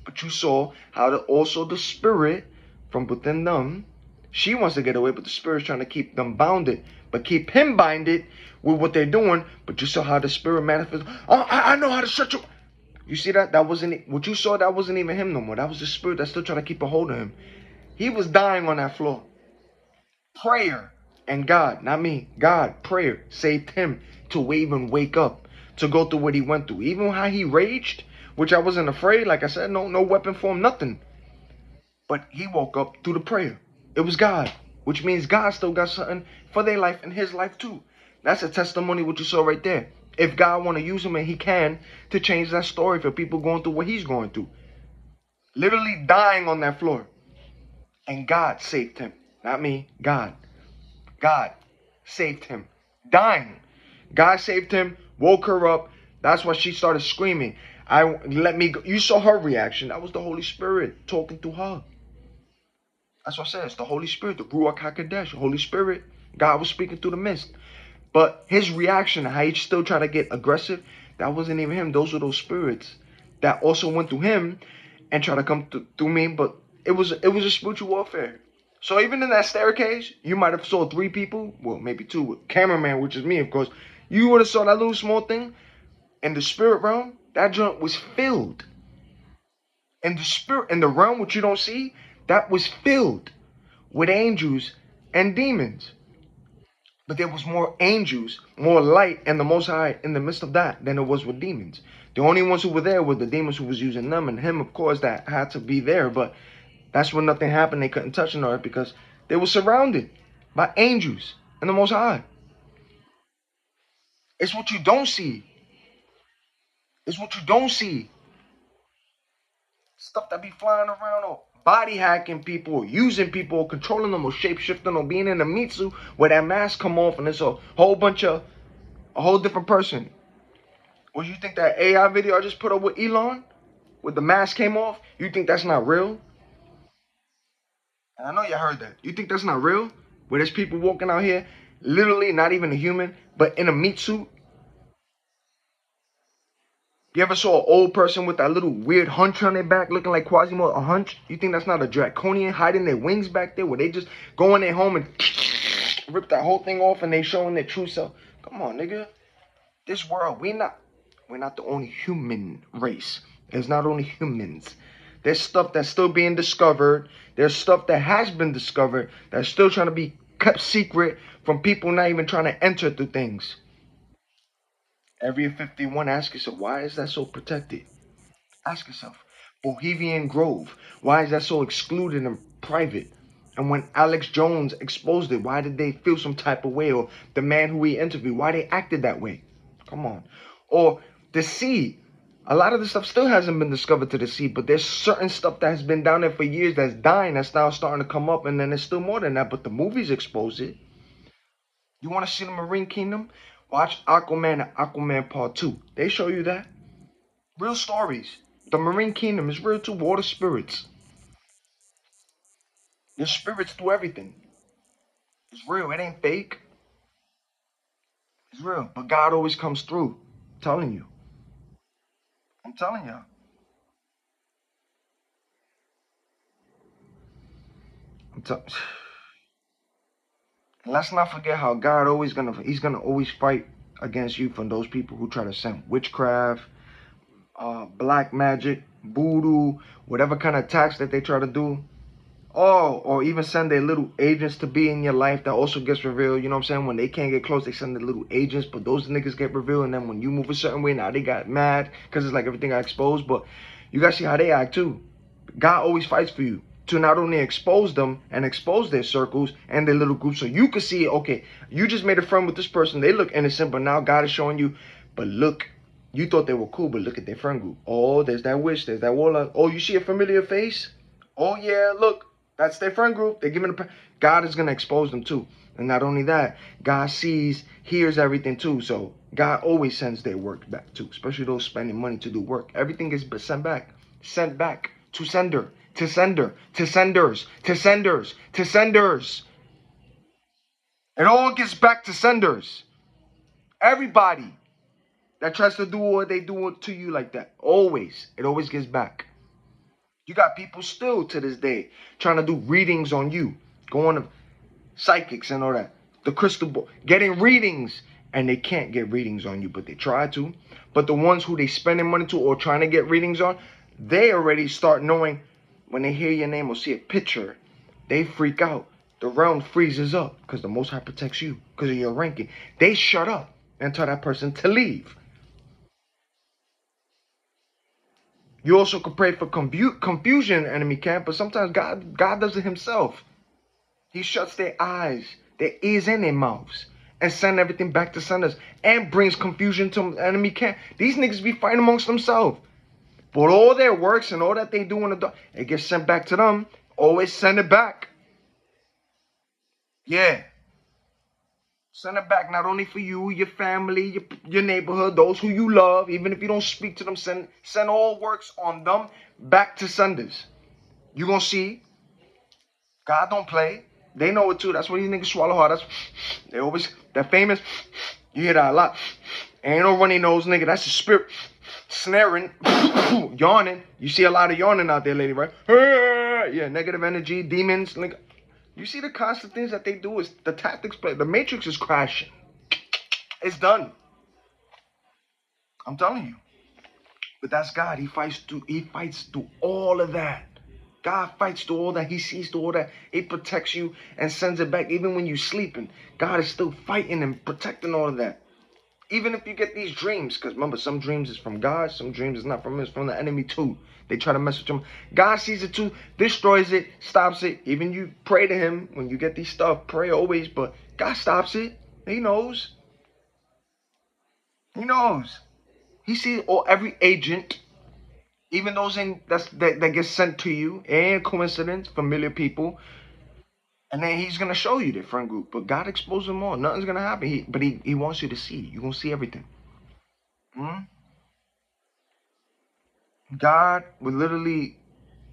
But you saw how also the Spirit from within them, she wants to get away, but the Spirit's trying to keep them bounded, but keep him binded with what they're doing. But you saw how the Spirit manifests. Oh, I know how to shut you. You see that? That wasn't what you saw. That wasn't even him no more. That was the Spirit that's still trying to keep a hold of him. He was dying on that floor. Prayer and God, not me. God, prayer saved him to even wake up, to go through what he went through. Even how he raged, which I wasn't afraid. Like I said, no weapon form, nothing. But he woke up through the prayer. It was God, which means God still got something for their life and his life too. That's a testimony what you saw right there. If God want to use him, and he can, to change that story for people going through what he's going through. Literally dying on that floor. And God saved him. Not me, God. God saved him. Dying. God saved him, woke her up. That's why she started screaming. Let me go. You saw her reaction. That was the Holy Spirit talking to her. That's what I said. It's the Holy Spirit, the Ruach HaKodesh, the Holy Spirit. God was speaking through the mist. But his reaction, how he still tried to get aggressive, that wasn't even him. Those were those spirits that also went through him and tried to come through me. But it was a spiritual warfare. So even in that staircase, you might have saw 3 people, well, maybe 2, cameraman, which is me, of course. You would have saw that little small thing in the spirit realm. That joint was filled. In the spirit, in the realm which you don't see, that was filled with angels and demons. But there was more angels, more light, and the Most High in the midst of that than it was with demons. The only ones who were there were the demons who was using them, and him, of course, that had to be there. But that's when nothing happened. They couldn't touch on earth because they were surrounded by angels. and the Most High. It's what you don't see. It's what you don't see. Stuff that be flying around or body hacking people or using people or controlling them or shape shifting or being in a mitsu where that mask come off and it's a whole bunch of a whole different person. Or you think that AI video I just put up with Elon, with the mask came off, you think that's not real? And I know you heard that. You think that's not real? Where there's people walking out here, literally not even a human, but in a meat suit. You ever saw an old person with that little weird hunch on their back looking like Quasimodo, a hunch? You think that's not a draconian hiding their wings back there where they just go in their home and rip that whole thing off and they showing their true self? Come on, nigga. This world, we're not the only human race. There's not only humans. There's stuff that's still being discovered. There's stuff that has been discovered that's still trying to be kept secret from people not even trying to enter through things. Area 51, ask yourself, why is that so protected? Ask yourself. Bohemian Grove, why is that so excluded and private? And when Alex Jones exposed it, why did they feel some type of way? Or the man who we interviewed, why they acted that way? Come on. Or the sea. A lot of this stuff still hasn't been discovered to the sea, but there's certain stuff that has been down there for years that's dying, that's now starting to come up, and then there's still more than that, but the movies expose it. You want to see the Marine Kingdom? Watch Aquaman and Aquaman Part 2. They show you that. Real stories. The Marine Kingdom is real too. Water spirits. Your spirits do everything. It's real. It ain't fake. It's real. But God always comes through. I'm telling you. I'm telling y'all. Let's not forget how God he's gonna always fight against you from those people who try to send witchcraft, black magic, voodoo, whatever kind of attacks that they try to do. Oh, or even send their little agents to be in your life. That also gets revealed. You know what I'm saying? When they can't get close, they send their little agents, but those niggas get revealed. And then when you move a certain way, now they got mad because it's like everything got exposed. But you guys see how they act too. God always fights for you to not only expose them and expose their circles and their little groups, so you can see, okay, you just made a friend with this person. They look innocent, but now God is showing you, but look, you thought they were cool, but look at their friend group. Oh, there's that witch, there's that warlock. Oh, you see a familiar face? Oh, yeah, look. That's their friend group. They're giving God is going to expose them too. And not only that, God sees, hears everything too. So God always sends their work back too, especially those spending money to do work. Everything is sent back to sender, to sender, to senders, to senders, to senders. It all gets back to senders. Everybody that tries to do what they do to you like that, it always gets back. You got people still to this day trying to do readings on you, going to psychics and all that, the crystal ball, getting readings, and they can't get readings on you, but they try to. But the ones who they spending money to or trying to get readings on, they already start knowing when they hear your name or see a picture, they freak out. The realm freezes up because the Most High protects you because of your ranking. They shut up and tell that person to leave. You also could pray for confusion, enemy camp, but sometimes God does it himself. He shuts their eyes, their ears, and their mouths, and send everything back to senders, and brings confusion to enemy camp. These niggas be fighting amongst themselves. But all their works and all that they do in the dark, it gets sent back to them. Always send it back. Yeah. Send it back not only for you, your family, your neighborhood, those who you love. Even if you don't speak to them, send all works on them back to senders. You gonna see, God don't play. They know it too. That's why these niggas swallow hard. They always, that famous, you hear that a lot. Ain't no runny nose, nigga. That's the spirit snaring, yawning. You see a lot of yawning out there, lady, right? Yeah, negative energy, demons, nigga. You see the constant things that they do is the tactics play. The Matrix is crashing. It's done. I'm telling you. But that's God. He fights through all of that. God fights through all that. He sees through all that. He protects you and sends it back. Even when you're sleeping, God is still fighting and protecting all of that. Even if you get these dreams, because remember, some dreams is from God, some dreams is not from him, it's from the enemy too. They try to mess with him. God sees it too, destroys it, stops it. Even you pray to him when you get these stuff, pray always, but God stops it. He knows. He knows. He sees all every agent, even those that get sent to you, and coincidence, familiar people, and then he's gonna show you the friend group. But God exposes them all. Nothing's gonna happen. He wants you to see. You're gonna see everything. Hmm? God would literally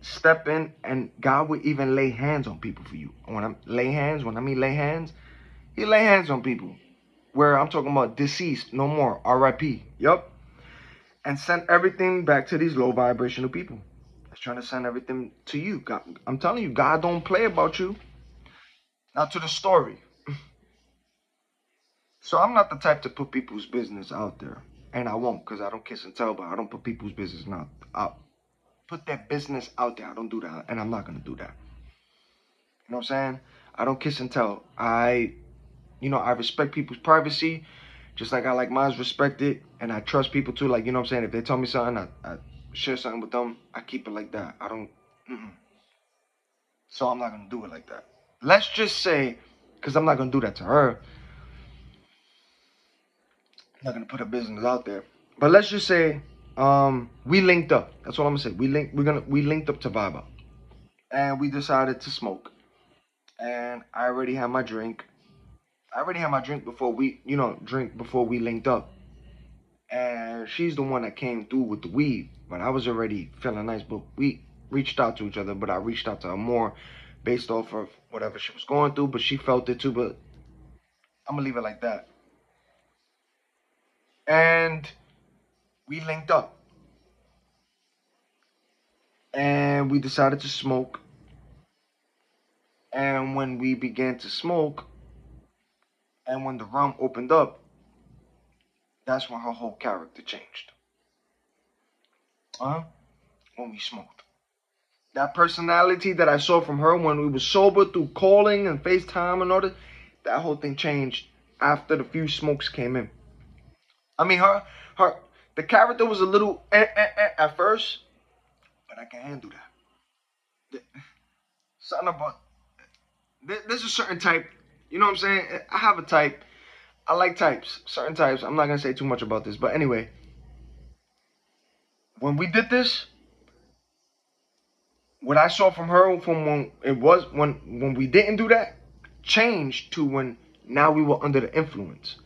step in, and God would even lay hands on people for you. When I mean lay hands, He lay hands on people. Where I'm talking about deceased, no more, R.I.P. Yup. And send everything back to these low vibrational people. He's trying to send everything to you. God, I'm telling you, God don't play about you. Now to the story. So I'm not the type to put people's business out there. And I won't, because I don't kiss and tell, but I don't put people's business out. Put their business out there. I don't do that. And I'm not gonna do that. You know what I'm saying? I don't kiss and tell. I respect people's privacy, just like I like mine respected, and I trust people too. Like, you know what I'm saying? If they tell me something, I share something with them, I keep it like that. I don't, so I'm not gonna do it like that. Let's just say, because I'm not gonna do that to her, I'm not gonna put her business out there. But let's just say, we linked up. That's what I'm gonna say. We linked up to vibe out, and we decided to smoke. And I already had my drink. I already had my drink before we linked up. And she's the one that came through with the weed. But I was already feeling nice. But we reached out to each other. But I reached out to her more based off of whatever she was going through. But she felt it too. But I'm gonna leave it like that. And we linked up. And we decided to smoke. And when we began to smoke, and when the rum opened up, that's when her whole character changed. Huh? When we smoked. That personality that I saw from her when we were sober through calling and FaceTime and all that whole thing changed after the few smokes came in. I mean, her, the character was a little at first, but I can handle that. Something about there's a certain type. You know what I'm saying? I have a type. I like types, certain types. I'm not gonna say too much about this, but anyway, when we did this, what I saw from her from when we didn't do that changed to when now we were under the influence.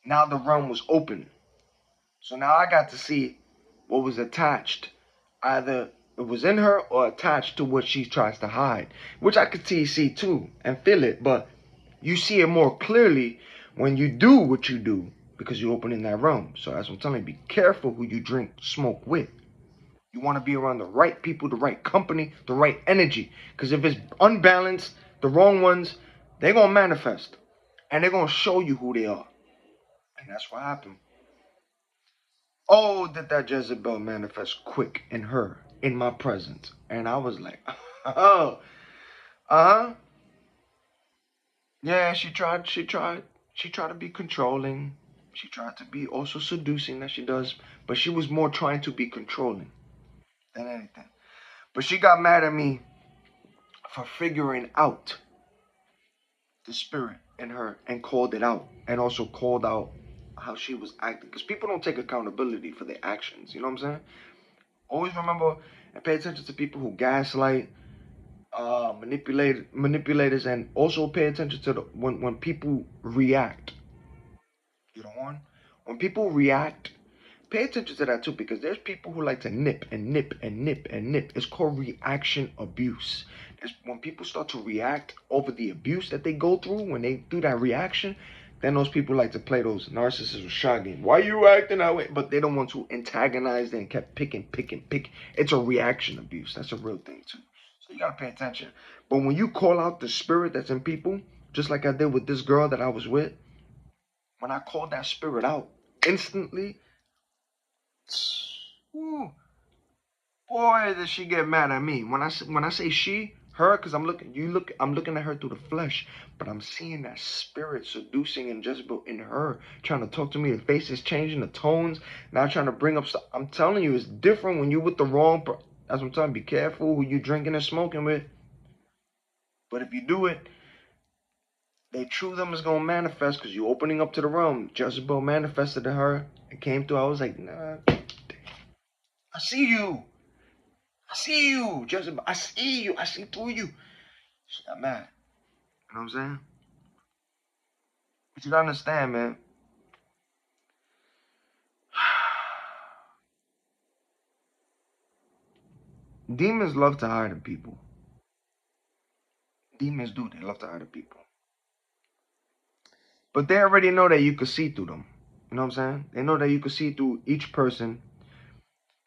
Now the realm was open. So now I got to see what was attached. Either it was in her or attached to what she tries to hide. Which I could see too and feel it, but you see it more clearly when you do what you do because you open in that realm. So that's what I'm telling you. Be careful who you drink smoke with. You want to be around the right people, the right company, the right energy. Because if it's unbalanced, the wrong ones, they're going to manifest. And they're going to show you who they are. And that's what happened. Oh, did that Jezebel manifest quick in her, in my presence. And I was like, oh, uh-huh. Yeah, she tried to be controlling. She tried to be also seducing that she does. But she was more trying to be controlling than anything. But she got mad at me for figuring out the spirit in her and called it out and also called out how she was acting because people don't take accountability for their actions. You know what I'm saying? Always remember and pay attention to people who gaslight, manipulators, and also pay attention to when people react. You know what? When people react, pay attention to that too because there's people who like to nip and nip and nip and nip. It's called reaction abuse. When people start to react over the abuse that they go through, when they do that reaction, then those people like to play those narcissist shot game. Why you acting that way? But they don't want to antagonize them and kept picking. It's a reaction abuse. That's a real thing too. So you gotta pay attention. But when you call out the spirit that's in people, just like I did with this girl that I was with, when I called that spirit out instantly, ooh, boy, did she get mad at me. When I say she, her, because I'm looking at her through the flesh, but I'm seeing that spirit seducing and Jezebel in her, trying to talk to me. The face is changing, the tones, now trying to bring up stuff. I'm telling you, it's different when you're with the wrong. That's what I'm telling you. Be careful who you drinking and smoking with. But if you do it, They true them is gonna manifest because you opening up to the realm. Jezebel manifested to her. It came through. I was like, nah, I see you. I see you, Jezebel. I see you. I see through you. She got mad. You know what I'm saying? But you gotta understand, man. Demons love to hide in people. Demons do. They love to hide in people. But they already know that you can see through them. You know what I'm saying? They know that you can see through each person.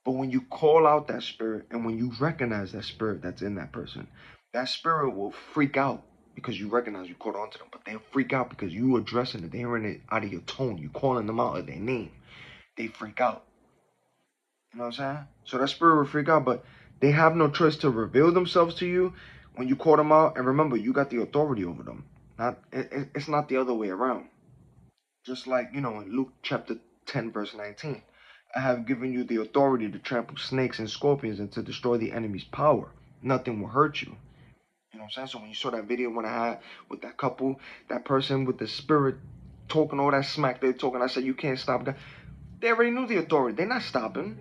But when you call out that spirit and when you recognize that spirit that's in that spirit will freak out because you recognize you caught on to them. But they'll freak out because you addressing it. They're hearing it out of your tone. You calling them out of their name. They freak out. You know what I'm saying? So that spirit will freak out, but they have no choice to reveal themselves to you when you call them out. And remember, you got the authority over them. It's not the other way around. Just like, in Luke chapter 10, verse 19. I have given you the authority to trample snakes and scorpions and to destroy the enemy's power. Nothing will hurt you. You know what I'm saying? So when you saw that video when I had with that couple, that person with the spirit talking all that smack they're talking, I said, you can't stop that. They already knew the authority. They're not stopping.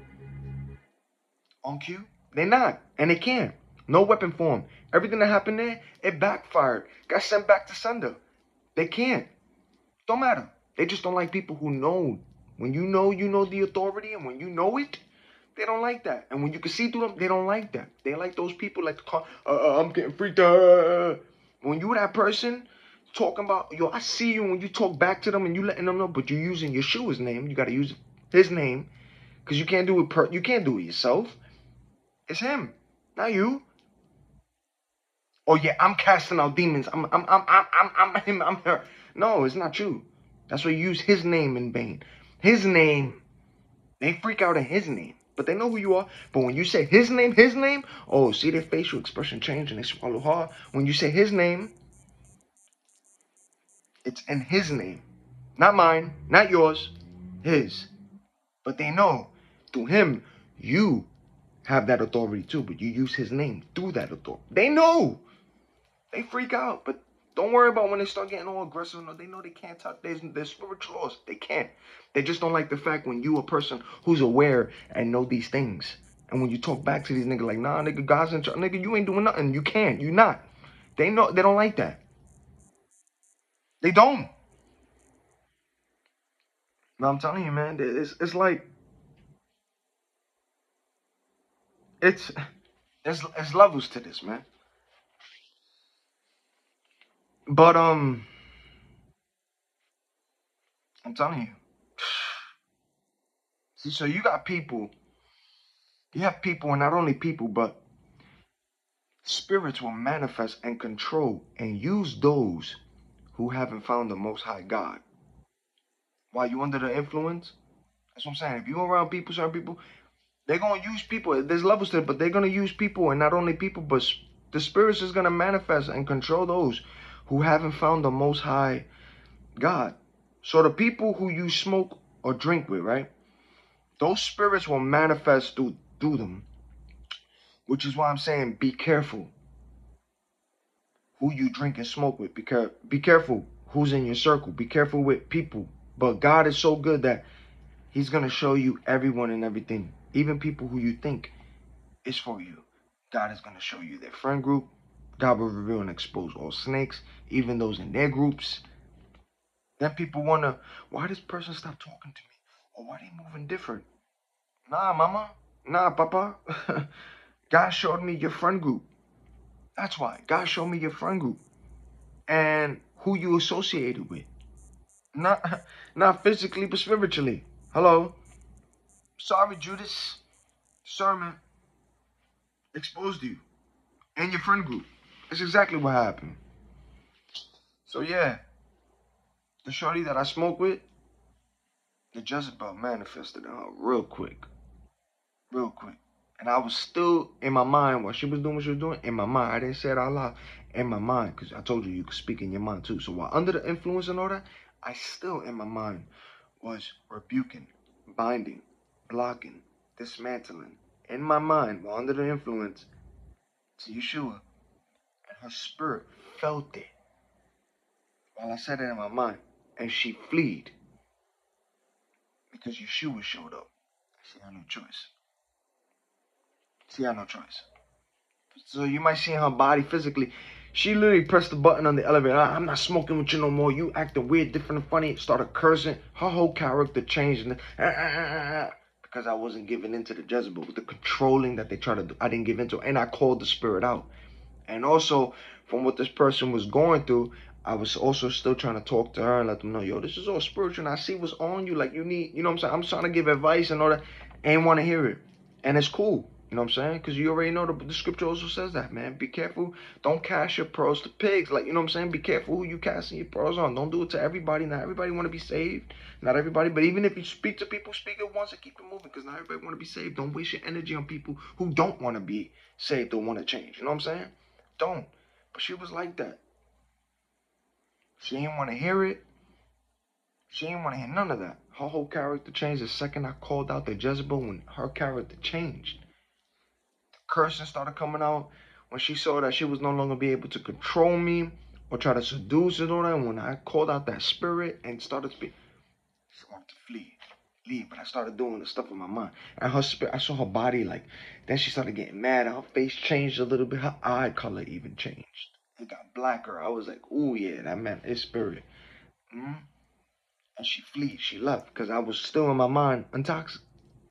On cue. They're not. And they can't. No weapon form. Everything that happened there, it backfired. Got sent back to sender. They can't. Don't matter. They just don't like people who know. When you know the authority, and when you know it, they don't like that. And when you can see through them, they don't like that. They like those people like to call, I'm getting freaked out. When you that person talking about, yo, I see you when you talk back to them and you letting them know, but you're using Yeshua's name. You got to use his name because you can't do it. You can't do it yourself. It's him, not you. Oh yeah, I'm casting out demons. I'm him. I'm her. No, it's not you. That's why you use his name in vain. His name. They freak out at his name, but they know who you are. But when you say his name, oh, see their facial expression change and they swallow hard. When you say his name, it's in his name. Not mine, not yours, his. But they know through him, you have that authority too, but you use his name through that authority. They know. They freak out, but don't worry about when they start getting all aggressive. No, they know they can't touch their spiritual laws. They can't. They just don't like the fact when you a person who's aware and know these things. And when you talk back to these niggas like, nah, nigga, God's in charge. Nigga, you ain't doing nothing. You can't. You not. They know. They don't like that. They don't. No, I'm telling you, man. It's like it's it's levels to this, man. But I'm telling you. See, so you got people. You have people, and not only people, but spirits will manifest and control and use those who haven't found the Most High God. While you under the influence, that's what I'm saying. If you around people, certain people, they're gonna use people. There's levels to it, but they're gonna use people, and not only people, but the spirits is gonna manifest and control those who haven't found the Most High God. So the people who you smoke or drink with, right? Those spirits will manifest through them, which is why I'm saying be careful who you drink and smoke with. Be careful who's in your circle. Be careful with people. But God is so good that He's gonna show you everyone and everything, even people who you think is for you. God is gonna show you their friend group. God will reveal and expose all snakes, even those in their groups. Then people wonder, why this person stop talking to me, or why they moving different? Nah, mama. Nah, papa. God showed me your friend group. That's why. God showed me your friend group and who you associated with. Not not physically, but spiritually. Hello. Sorry, Judas. Sermon exposed you and your friend group. That's exactly what happened. So yeah, the shorty that I smoke with, the Jezebel manifested her real quick. Real quick. And I was still in my mind while she was doing what she was doing. In my mind, I didn't say it out loud. In my mind, because I told you you could speak in your mind too. So while under the influence and all that, I still in my mind was rebuking, binding, blocking, dismantling. In my mind, while under the influence, to Yeshua, and her spirit felt it. while I said it in my mind, and she fled because Yeshua showed up. She had no choice. She had no choice. So you might see in her body physically, she literally pressed the button on the elevator. I'm not smoking with you no more. You acting weird, different, and funny. Started cursing. Her whole character changed. Because I wasn't giving into the Jezebel, the controlling that they try to do. I didn't give into, and I called the spirit out. And also, from what this person was going through, I was also still trying to talk to her and let them know, yo, this is all spiritual. And I see what's on you. Like, you need, you know what I'm saying? I'm trying to give advice and all that. Ain't want to hear it. And it's cool. You know what I'm saying? Because you already know the scripture also says that, man. Be careful. Don't cast your pearls to pigs. Like, you know what I'm saying? Be careful who you casting your pearls on. Don't do it to everybody. Not everybody want to be saved. Not everybody. But even if you speak to people, speak it once and keep it moving. Because not everybody want to be saved. Don't waste your energy on people who don't want to be saved or want to change. You know what I'm saying? Don't. But she was like that. She didn't want to hear it. She didn't want to hear none of that. Her whole character changed the second I called out the Jezebel. When her character changed, the cursing started coming out. When she saw that she was no longer be able to control me or try to seduce it or that, when I called out that spirit and started speaking, she wanted to flee, leave. But I started doing the stuff in my mind. And her spirit, I saw her body like. Then she started getting mad. Her face changed a little bit. Her eye color even changed. It got blacker. I was like, ooh, yeah, that meant it's spirit. Mm-hmm. And she fled. She left because I was still in my mind intoxicated,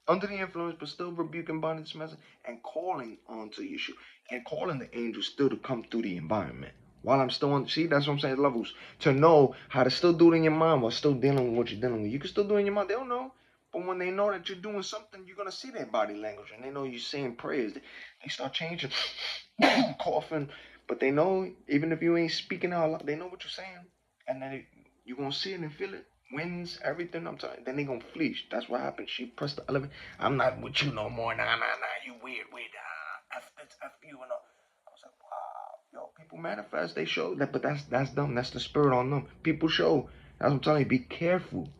under the influence, but still rebuking bondage message and calling onto Yeshua and calling the angels still to come through the environment. While I'm still on, see, that's what I'm saying, levels. To know how to still do it in your mind while still dealing with what you're dealing with. You can still do it in your mind. They don't know. But when they know that you're doing something, you're going to see their body language. And they know you're saying prayers. They start changing, coughing. But they know, even if you ain't speaking out loud, they know what you're saying. And then you're going to see it and feel it. Wins, everything, I'm telling you. Then they going to flee. That's what happened. She pressed the elevator. I'm not with you no more. Nah. You weird. F you and all. I was like, wow. Yo, people manifest. They show that. But that's them. That's the spirit on them. People show. That's what I'm telling you. Be careful.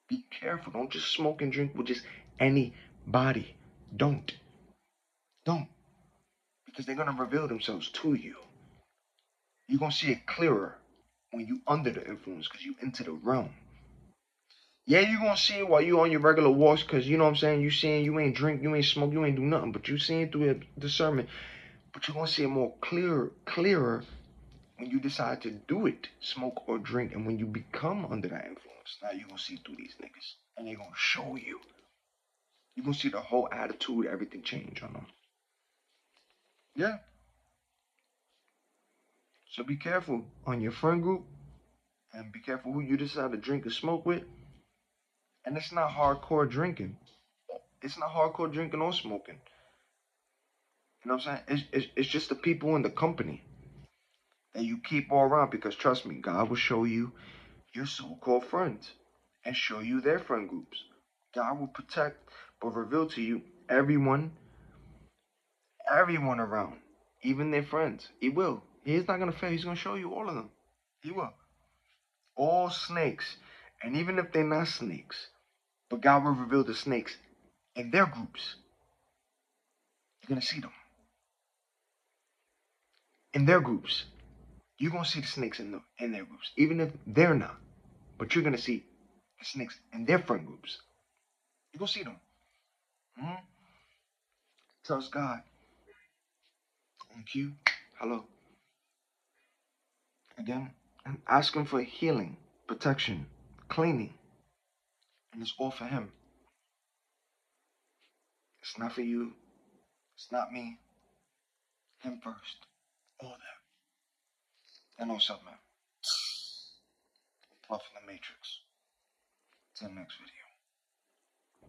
Be careful. Don't just smoke and drink with just anybody. Don't. Don't. Because they're going to reveal themselves to you. You're going to see it clearer when you under the influence because you into the realm. Yeah, you're going to see it while you on your regular walks because, you know what I'm saying, you seeing you ain't drink, you ain't smoke, you ain't do nothing, but you seeing through a discernment. But you're going to see it more clearer when you decide to do it, smoke or drink, and when you become under that influence. Now you're going to see through these niggas, and they're going to show you. You're going to see the whole attitude, everything change on them. Yeah. So be careful on your friend group, and be careful who you decide to drink or smoke with. And it's not hardcore drinking. It's not hardcore drinking or smoking. You know what I'm saying? It's just the people in the company that you keep all around because trust me, God will show you your so-called friends and show you their friend groups. God will protect but reveal to you everyone around, even their friends. He will. He's not gonna fail. He's gonna show you all of them. He will. All snakes, and even if they're not snakes, but God will reveal the snakes in their groups. You're gonna see them in their groups. You're gonna see the snakes in their groups, even if they're not. But you're gonna see the snakes in their friend groups. You're gonna see them. Mm-hmm. Trust God. Thank you. Hello. Again, and ask Him for healing, protection, cleaning, and it's all for Him. It's not for you. It's not me. Him first. All that. And also, man. Love in the Matrix. Till next video.